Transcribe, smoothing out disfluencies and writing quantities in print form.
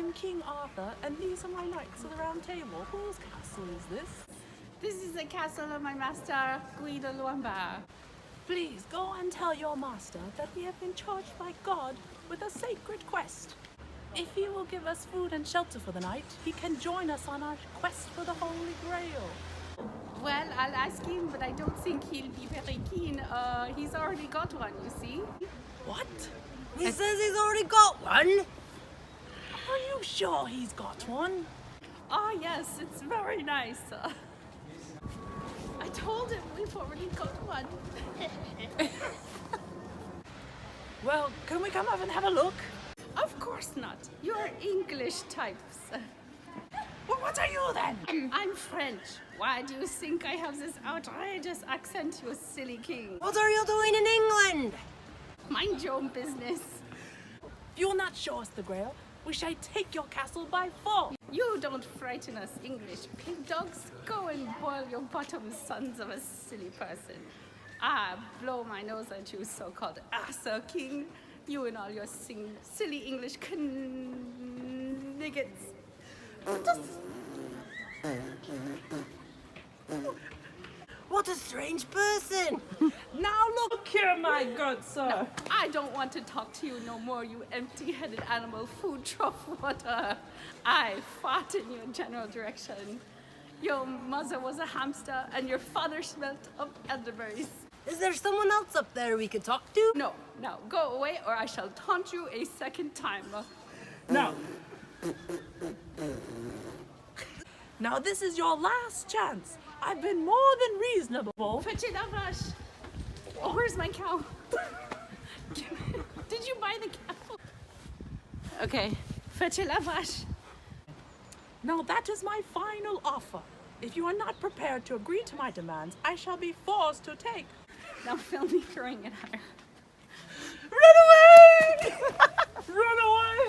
am King Arthur, and these are my knights of the Round Table. Whose castle is this? This is the castle of my master, Guido Luamba. Please go and tell your master that we have been charged by God with a sacred quest. If he will give us food and shelter for the night, he can join us on our quest for the Holy Grail. Well, I'll ask him, but I don't think he'll be very keen. He's already got one, you see. What? He says he's already got one. Are you sure he's got one? Oh, yes, it's very nice. I told him we've already got one. Well, can we come up and have a look? Of course not. You're English types. Well, what are you then? I'm French. Why do you think I have this outrageous accent, you silly king? What are you doing in England? Mind your own business. If you'll not show us the Grail, we shall take your castle by force. You don't frighten us English pig dogs. Go and boil your bottom, sons of a silly person. Blow my nose at you, so-called Arthur King. You and all your silly English niggets. What a strange person. Now look here, my good sir. I don't want to talk to you no more, you empty-headed animal food trough water. I fought in your general direction. Your mother was a hamster and your father smelt of elderberries. Is there someone else up there we could talk to? No, go away or I shall taunt you a second time. No. Now this is your last chance. I've been more than reasonable. Fetch it up, Rush. Oh, where's my cow? Did you buy the cow? Okay, fetch it up, Rush. Now that is my final offer. If you are not prepared to agree to my demands, I shall be forced to take. Now film me throwing it at her. Run away! Run away!